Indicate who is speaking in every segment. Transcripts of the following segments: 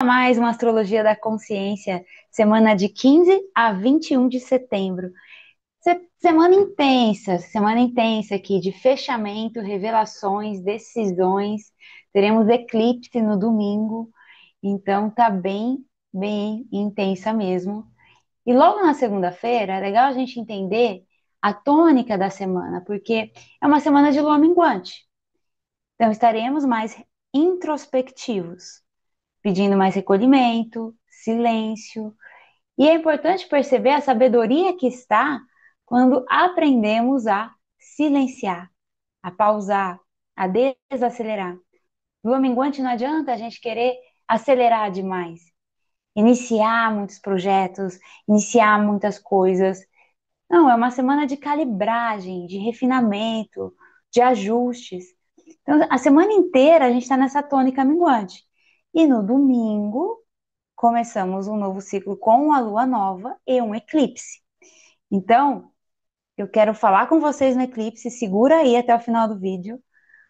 Speaker 1: Mais uma Astrologia da Consciência, semana de 15 a 21 de setembro. Semana intensa aqui de fechamento, revelações, decisões. Teremos eclipse no domingo, então tá bem intensa mesmo. E logo na segunda-feira é legal a gente entender a tônica da semana, porque é uma semana de lua minguante. Então estaremos mais introspectivos, pedindo mais recolhimento, silêncio. E é importante perceber a sabedoria que está quando aprendemos a silenciar, a pausar, a desacelerar. Lua minguante não adianta a gente querer acelerar demais, iniciar muitos projetos, iniciar muitas coisas. Não, é uma semana de calibragem, de refinamento, de ajustes. Então, a semana inteira a gente está nessa tônica minguante. E no domingo, começamos um novo ciclo com a lua nova e um eclipse. Então, eu quero falar com vocês no eclipse, segura aí até o final do vídeo,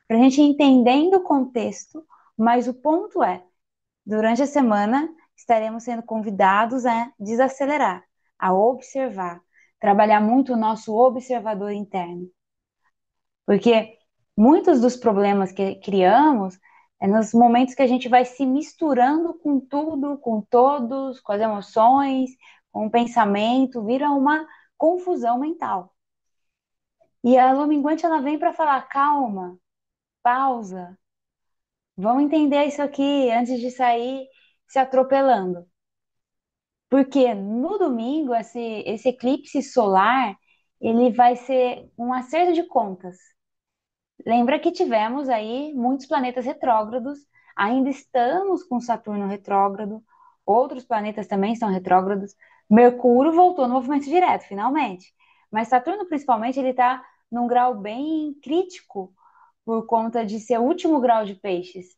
Speaker 1: para a gente ir entendendo o contexto, mas o ponto é, durante a semana, estaremos sendo convidados a desacelerar, a observar, trabalhar muito o nosso observador interno. Porque muitos dos problemas que criamos é nos momentos que a gente vai se misturando com tudo, com todos, com as emoções, com o pensamento, vira uma confusão mental. E a lua minguante ela vem para falar: calma, pausa, vamos entender isso aqui antes de sair se atropelando. Porque no domingo, esse eclipse solar, ele vai ser um acerto de contas. Lembra que tivemos aí muitos planetas retrógrados, ainda estamos com Saturno retrógrado, outros planetas também estão retrógrados. Mercúrio voltou no movimento direto, finalmente. Mas Saturno, principalmente, ele está num grau bem crítico por conta de ser o último grau de peixes.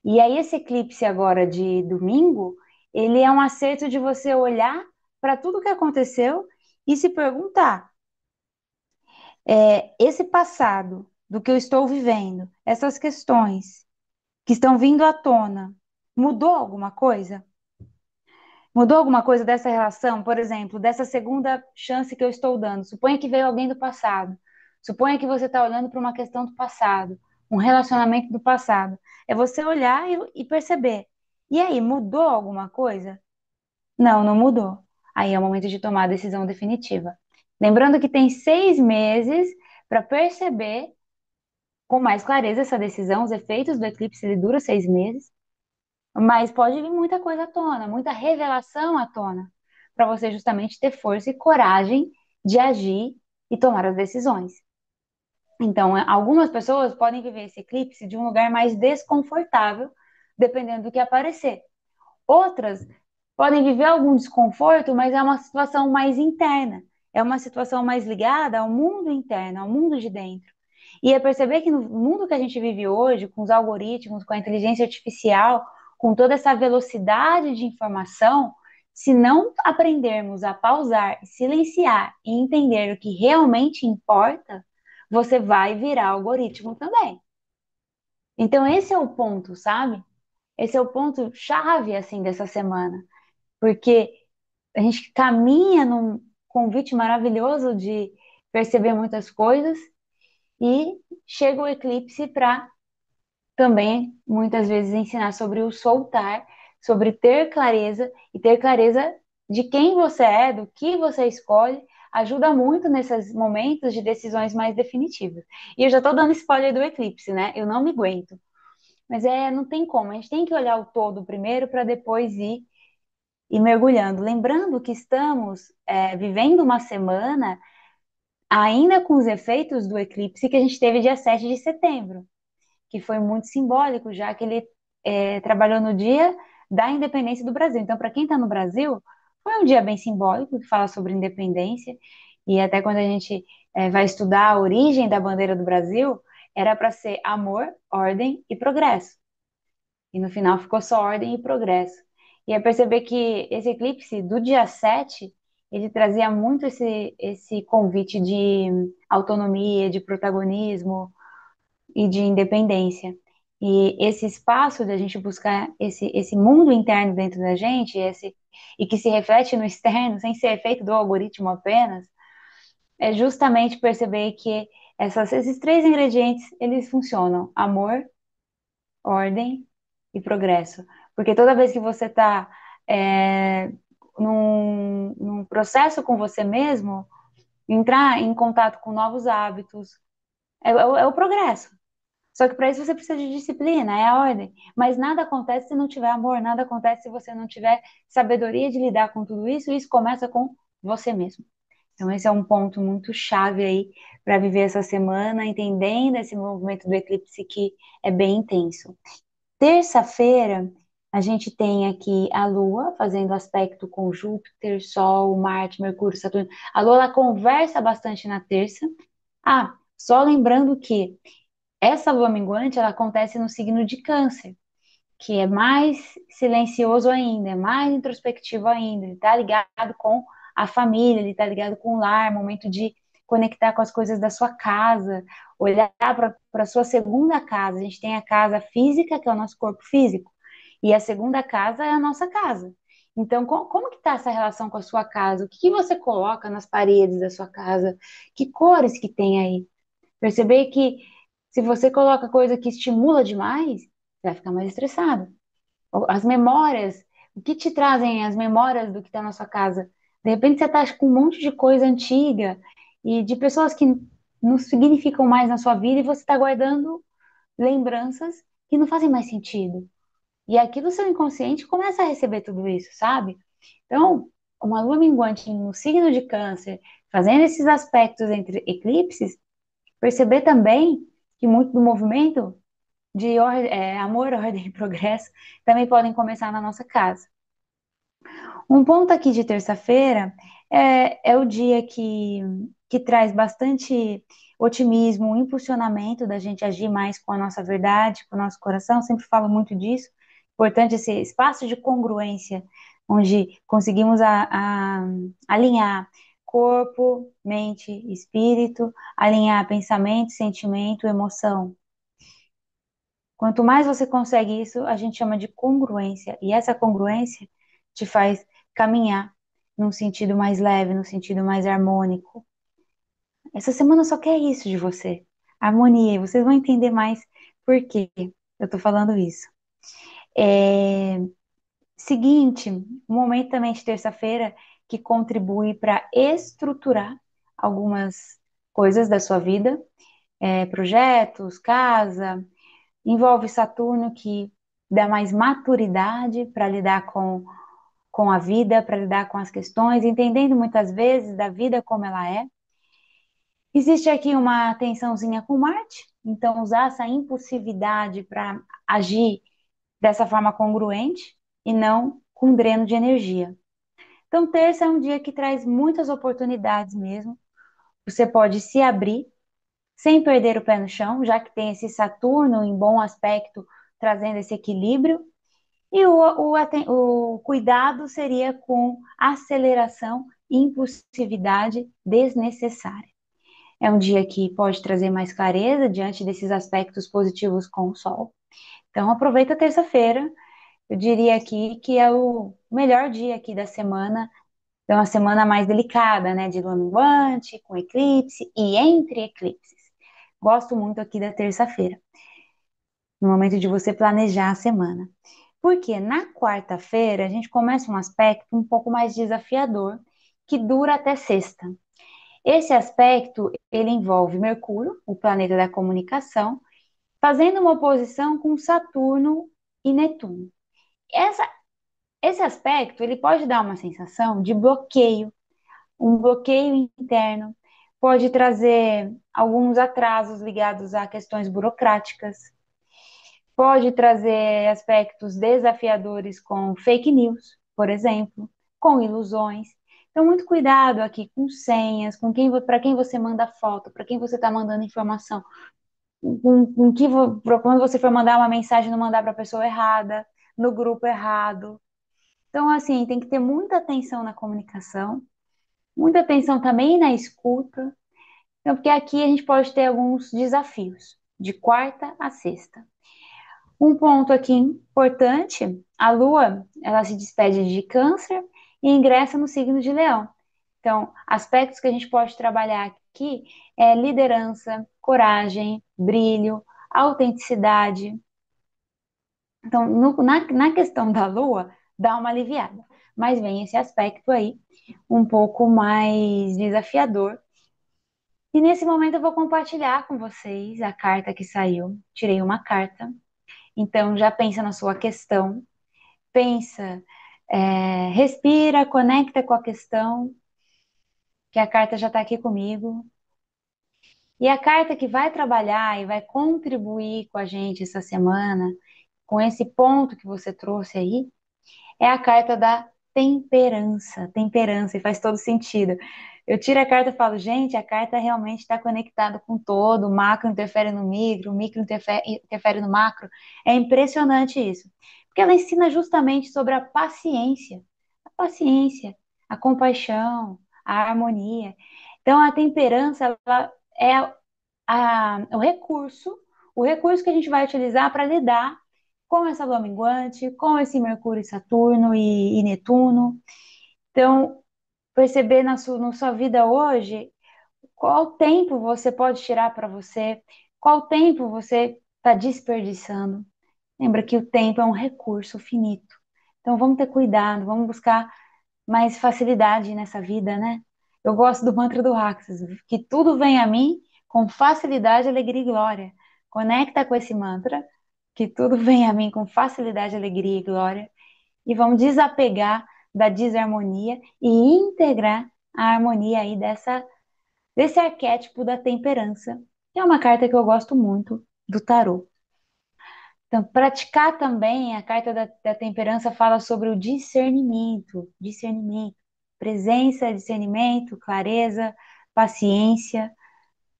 Speaker 1: E aí, esse eclipse agora de domingo, ele é um acerto de você olhar para tudo que aconteceu e se perguntar esse passado do que eu estou vivendo, essas questões que estão vindo à tona, mudou alguma coisa? Mudou alguma coisa dessa relação, por exemplo, dessa segunda chance que eu estou dando? Suponha que veio alguém do passado. Suponha que você está olhando para uma questão do passado, um relacionamento do passado. É você olhar e perceber. E aí, mudou alguma coisa? Não, não mudou. Aí é o momento de tomar a decisão definitiva. Lembrando que tem 6 meses para perceber com mais clareza essa decisão. Os efeitos do eclipse ele dura 6 meses, mas pode vir muita coisa à tona, muita revelação à tona, para você justamente ter força e coragem de agir e tomar as decisões. Então, algumas pessoas podem viver esse eclipse de um lugar mais desconfortável, dependendo do que aparecer. Outras podem viver algum desconforto, mas é uma situação mais interna, é uma situação mais ligada ao mundo interno, ao mundo de dentro. E é perceber que no mundo que a gente vive hoje, com os algoritmos, com a inteligência artificial, com toda essa velocidade de informação, se não aprendermos a pausar, silenciar e entender o que realmente importa, você vai virar algoritmo também. Então, esse é o ponto, sabe? Esse é o ponto chave, assim, dessa semana. Porque a gente caminha num convite maravilhoso de perceber muitas coisas e chega o eclipse para também, muitas vezes, ensinar sobre o soltar, sobre ter clareza e ter clareza de quem você é, do que você escolhe, ajuda muito nesses momentos de decisões mais definitivas. E eu já estou dando spoiler do eclipse, né? Eu não me aguento. Mas não tem como, a gente tem que olhar o todo primeiro para depois ir mergulhando. Lembrando que estamos vivendo uma semana ainda com os efeitos do eclipse que a gente teve dia 7 de setembro, que foi muito simbólico, já que ele trabalhou no dia da independência do Brasil. Então, para quem está no Brasil, foi um dia bem simbólico, que fala sobre independência, e até quando a gente vai estudar a origem da bandeira do Brasil, era para ser amor, ordem e progresso. E no final ficou só ordem e progresso. E é perceber que esse eclipse do dia 7 ele trazia muito esse convite de autonomia, de protagonismo e de independência. E esse espaço da gente buscar esse mundo interno dentro da gente, e que se reflete no externo, sem ser efeito do algoritmo apenas, é justamente perceber que esses três ingredientes, eles funcionam: amor, ordem e progresso. Porque toda vez que você está num processo com você mesmo, entrar em contato com novos hábitos, é o progresso. Só que para isso você precisa de disciplina, é a ordem. Mas nada acontece se não tiver amor, nada acontece se você não tiver sabedoria de lidar com tudo isso, e isso começa com você mesmo. Então, esse é um ponto muito chave aí para viver essa semana, entendendo esse movimento do eclipse que é bem intenso. Terça-feira, a gente tem aqui a Lua fazendo aspecto com Júpiter, Sol, Marte, Mercúrio, Saturno. A Lua ela conversa bastante na terça. Ah, só lembrando que essa lua minguante, ela acontece no signo de Câncer, que é mais silencioso ainda, é mais introspectivo ainda. Ele está ligado com a família, ele está ligado com o lar, momento de conectar com as coisas da sua casa, olhar para a sua segunda casa. A gente tem a casa física, que é o nosso corpo físico, e a segunda casa é a nossa casa. Então, como que está essa relação com a sua casa? O que que você coloca nas paredes da sua casa? Que cores que tem aí? Perceber que se você coloca coisa que estimula demais, você vai ficar mais estressado. As memórias, o que te trazem as memórias do que está na sua casa? De repente você está com um monte de coisa antiga e de pessoas que não significam mais na sua vida, e você está guardando lembranças que não fazem mais sentido. E aqui no seu inconsciente começa a receber tudo isso, sabe? Então, uma lua minguante no signo de Câncer, fazendo esses aspectos entre eclipses, perceber também que muito do movimento de amor, ordem e progresso também podem começar na nossa casa. Um ponto aqui de terça-feira é o dia que traz bastante otimismo, um impulsionamento da gente agir mais com a nossa verdade, com o nosso coração. Sempre falo muito disso. Importante esse espaço de congruência, onde conseguimos alinhar corpo, mente, espírito, alinhar pensamento, sentimento, emoção. Quanto mais você consegue isso, a gente chama de congruência. E essa congruência te faz caminhar num sentido mais leve, num sentido mais harmônico. Essa semana só quer isso de você. Harmonia. E vocês vão entender mais por que eu tô falando isso. Seguinte, um momento também de terça-feira que contribui para estruturar algumas coisas da sua vida, projetos, casa. Envolve Saturno, que dá mais maturidade para lidar com a vida, para lidar com as questões, entendendo muitas vezes da vida como ela é. Existe aqui uma tensãozinha com Marte, então usar essa impulsividade para agir dessa forma congruente e não com dreno de energia. Então, terça é um dia que traz muitas oportunidades mesmo. Você pode se abrir sem perder o pé no chão, já que tem esse Saturno em bom aspecto, trazendo esse equilíbrio. E o cuidado seria com aceleração e impulsividade desnecessária. É um dia que pode trazer mais clareza diante desses aspectos positivos com o Sol. Então, aproveita a terça-feira. Eu diria aqui que é o melhor dia aqui da semana. É uma semana mais delicada, né? De lua minguante, com eclipse e entre eclipses. Gosto muito aqui da terça-feira, no momento de você planejar a semana. Porque na quarta-feira a gente começa um aspecto um pouco mais desafiador, que dura até sexta. Esse aspecto, ele envolve Mercúrio, o planeta da comunicação, fazendo uma oposição com Saturno e Netuno. Essa, esse aspecto, ele pode dar uma sensação de bloqueio, um bloqueio interno, pode trazer alguns atrasos ligados a questões burocráticas, pode trazer aspectos desafiadores com fake news, por exemplo, com ilusões. Então, muito cuidado aqui com senhas, com quem, para quem você manda foto, para quem você está mandando informação, quando você for mandar uma mensagem, não mandar para a pessoa errada, no grupo errado. Então, assim, tem que ter muita atenção na comunicação, muita atenção também na escuta, então, porque aqui a gente pode ter alguns desafios, de quarta a sexta. Um ponto aqui importante, a Lua, ela se despede de Câncer e ingressa no signo de Leão. Então, aspectos que a gente pode trabalhar aqui é liderança, coragem, brilho, autenticidade. Então, na questão da Lua, dá uma aliviada. Mas vem esse aspecto aí, um pouco mais desafiador. E nesse momento eu vou compartilhar com vocês a carta que saiu. Tirei uma carta. Então, já pensa na sua questão. Pensa, respira, conecta com a questão, que a carta já está aqui comigo. E a carta que vai trabalhar e vai contribuir com a gente essa semana, com esse ponto que você trouxe aí, é a carta da temperança. Temperança, e faz todo sentido. Eu tiro a carta e falo, gente, a carta realmente está conectada com todo, o macro interfere no micro, o micro interfere no macro. É impressionante isso. Porque ela ensina justamente sobre a paciência, a compaixão, a harmonia. Então, a temperança, ela é o recurso que a gente vai utilizar para lidar com essa lua minguante, com esse Mercúrio e Saturno e Netuno. Então, perceber na sua vida hoje qual tempo você pode tirar para você, qual tempo você está desperdiçando. Lembra que o tempo é um recurso finito. Então, vamos ter cuidado, vamos buscar mais facilidade nessa vida, né? Eu gosto do mantra do Raxas, que tudo vem a mim com facilidade, alegria e glória. Conecta com esse mantra, que tudo vem a mim com facilidade, alegria e glória, e vamos desapegar da desarmonia e integrar a harmonia aí desse arquétipo da temperança, que é uma carta que eu gosto muito do tarô. Então, praticar também, a carta da temperança fala sobre o discernimento, presença, discernimento, clareza, paciência.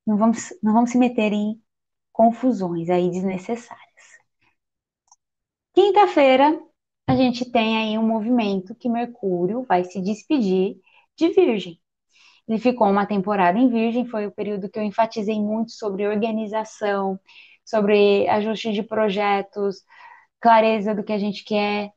Speaker 1: Não vamos se meter em confusões aí desnecessárias. Quinta-feira, a gente tem aí um movimento que Mercúrio vai se despedir de Virgem. Ele ficou uma temporada em Virgem, foi o período que eu enfatizei muito sobre organização, sobre ajuste de projetos, clareza do que a gente quer,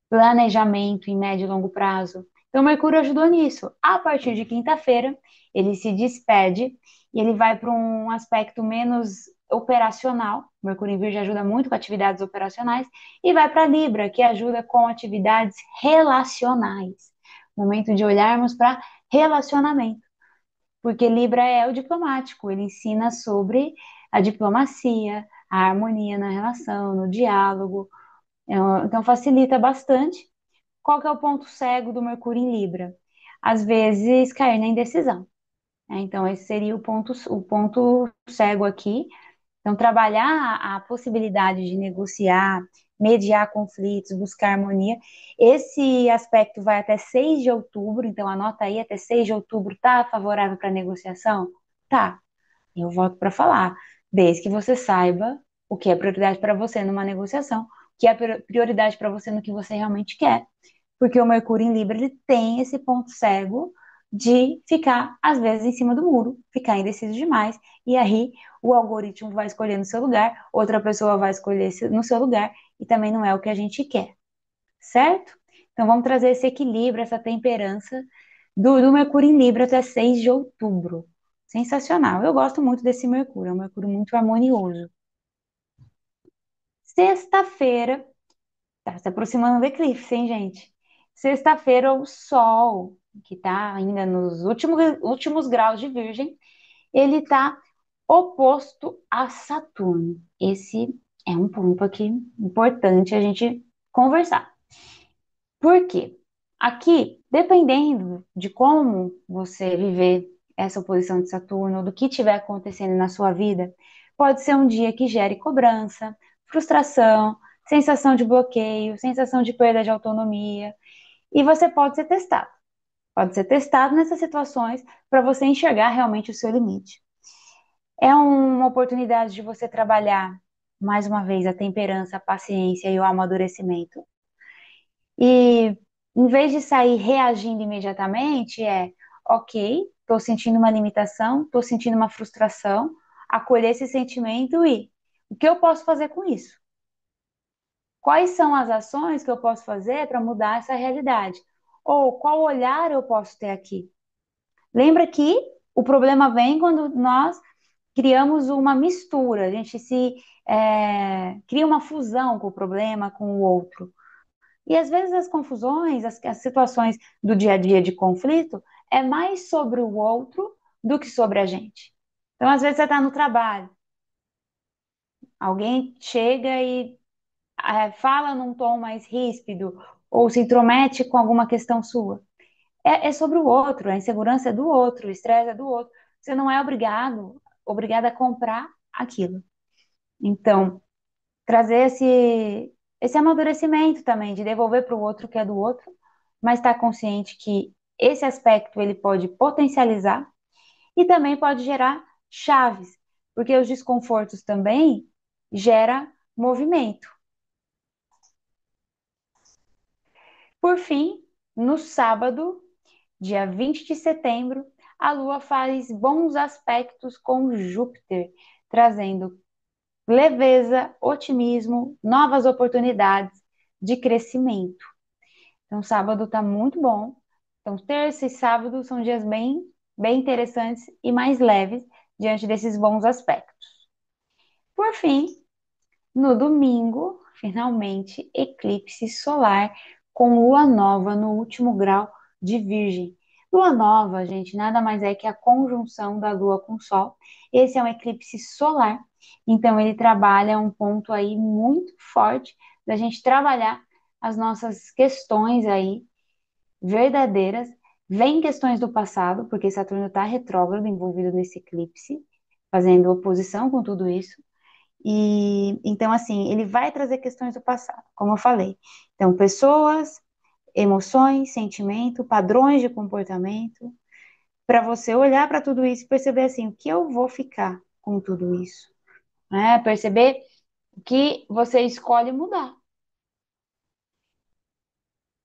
Speaker 1: planejamento em médio e longo prazo. Então, Mercúrio ajudou nisso. A partir de quinta-feira, ele se despede e ele vai para um aspecto menos operacional. Mercúrio em Virgem ajuda muito com atividades operacionais e vai para Libra, que ajuda com atividades relacionais. Momento de olharmos para relacionamento, porque Libra é o diplomático, ele ensina sobre a diplomacia, a harmonia na relação, no diálogo. Então facilita bastante. Qual que é o ponto cego do Mercúrio em Libra? Às vezes cair na indecisão, né? Então esse seria o ponto cego aqui. Então trabalhar a possibilidade de negociar, mediar conflitos, buscar harmonia. Esse aspecto vai até 6 de outubro, então anota aí, até 6 de outubro tá favorável para negociação? Tá. Eu volto para falar, desde que você saiba o que é prioridade para você numa negociação, o que é prioridade para você no que você realmente quer. Porque o Mercúrio em Libra, ele tem esse ponto cego de ficar, às vezes, em cima do muro, ficar indeciso demais, e aí o algoritmo vai escolher no seu lugar, outra pessoa vai escolher no seu lugar, e também não é o que a gente quer, certo? Então vamos trazer esse equilíbrio, essa temperança do Mercúrio em Libra até 6 de outubro. Sensacional. Eu gosto muito desse Mercúrio, é um Mercúrio muito harmonioso. Sexta-feira, tá se aproximando do eclipse, hein, gente? Sexta-feira, o Sol, que tá ainda nos últimos graus de Virgem, ele tá oposto a Saturno. Esse é um ponto aqui importante a gente conversar. Por quê? Aqui, dependendo de como você viver essa oposição de Saturno, ou do que estiver acontecendo na sua vida, pode ser um dia que gere cobrança, frustração, sensação de bloqueio, sensação de perda de autonomia, e você pode ser testado. Pode ser testado nessas situações para você enxergar realmente o seu limite. É uma oportunidade de você trabalhar, mais uma vez, a temperança, a paciência e o amadurecimento. E em vez de sair reagindo imediatamente, ok, estou sentindo uma limitação, estou sentindo uma frustração, acolher esse sentimento e o O que eu posso fazer com isso? Quais são as ações que eu posso fazer para mudar essa realidade? Ou qual olhar eu posso ter aqui? Lembra que o problema vem quando nós criamos uma mistura, a gente cria uma fusão com o problema, com o outro. E às vezes as confusões, as situações do dia a dia de conflito, é mais sobre o outro do que sobre a gente. Então, às vezes você está no trabalho, alguém chega e fala num tom mais ríspido, ou se intromete com alguma questão sua. É sobre o outro, a insegurança é do outro, o estresse é do outro. Você não é obrigado a comprar aquilo. Então, trazer esse amadurecimento também, de devolver para o outro o que é do outro, mas estar consciente que esse aspecto ele pode potencializar e também pode gerar chaves, porque os desconfortos também gera movimento. Por fim, no sábado, dia 20 de setembro, a Lua faz bons aspectos com Júpiter, trazendo leveza, otimismo, novas oportunidades de crescimento. Então, sábado está muito bom. Então, terça e sábado são dias bem interessantes e mais leves diante desses bons aspectos. Por fim, no domingo, finalmente, eclipse solar com lua nova no último grau de Virgem. Lua nova, gente, nada mais é que a conjunção da lua com o sol. Esse é um eclipse solar, então ele trabalha um ponto aí muito forte da gente trabalhar as nossas questões aí verdadeiras. Vem questões do passado, porque Saturno está retrógrado, envolvido nesse eclipse, fazendo oposição com tudo isso. E então, assim, ele vai trazer questões do passado, como eu falei. Então, pessoas, emoções, sentimento, padrões de comportamento, para você olhar para tudo isso e perceber assim, o que eu vou ficar com tudo isso, né? Perceber o que você escolhe mudar.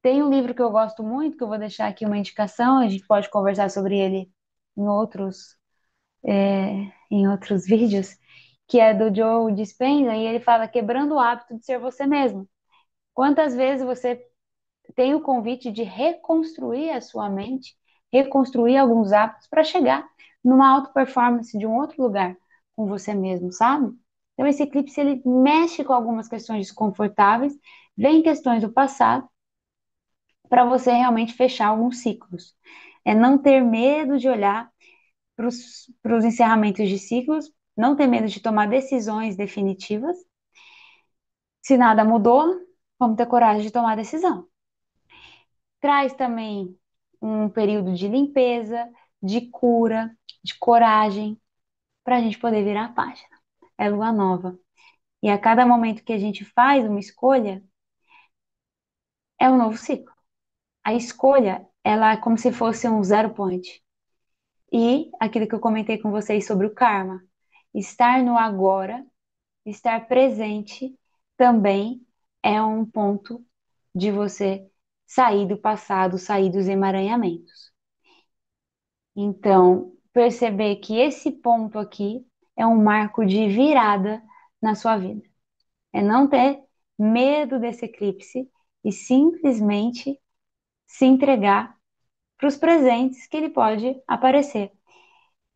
Speaker 1: Tem um livro que eu gosto muito, que eu vou deixar aqui uma indicação, a gente pode conversar sobre ele em outros vídeos, que é do Joe Dispenza, e ele fala quebrando o hábito de ser você mesmo. Quantas vezes você tem o convite de reconstruir a sua mente, reconstruir alguns hábitos para chegar numa alta performance de um outro lugar com você mesmo, sabe? Então esse eclipse ele mexe com algumas questões desconfortáveis, vem questões do passado para você realmente fechar alguns ciclos. É não ter medo de olhar para os encerramentos de ciclos, não ter medo de tomar decisões definitivas. Se nada mudou, vamos ter coragem de tomar decisão. Traz também um período de limpeza, de cura, de coragem, para a gente poder virar a página. É lua nova. E a cada momento que a gente faz uma escolha, é um novo ciclo. A escolha, ela é como se fosse um zero point. E aquilo que eu comentei com vocês sobre o karma, estar no agora, estar presente, também é um ponto de você sair do passado, sair dos emaranhamentos. Então, perceber que esse ponto aqui é um marco de virada na sua vida. É não ter medo desse eclipse e simplesmente se entregar para os presentes que ele pode aparecer,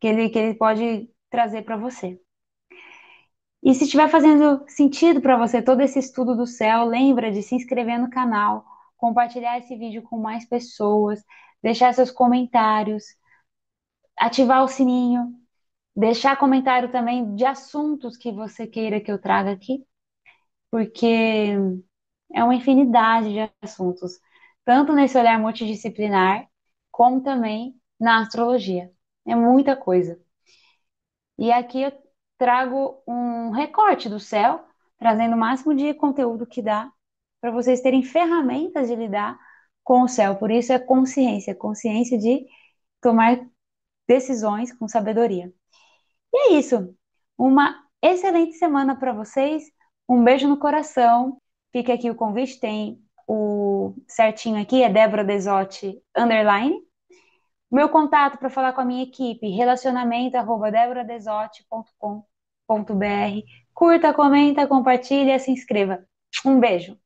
Speaker 1: que ele pode trazer para você. E se estiver fazendo sentido para você todo esse estudo do céu, lembra de se inscrever no canal, compartilhar esse vídeo com mais pessoas, deixar seus comentários, ativar o sininho, deixar comentário também de assuntos que você queira que eu traga aqui, porque é uma infinidade de assuntos, tanto nesse olhar multidisciplinar, como também na astrologia. É muita coisa. E aqui eu trago um recorte do céu, trazendo o máximo de conteúdo que dá, para vocês terem ferramentas de lidar com o céu. Por isso é consciência de tomar decisões com sabedoria. E é isso. Uma excelente semana para vocês. Um beijo no coração. Fica aqui o convite, tem o certinho aqui, é Débora Desotti, _. Meu contato para falar com a minha equipe, relacionamento@deboradesotti.com.br. Curta, comenta, compartilha, se inscreva. Um beijo.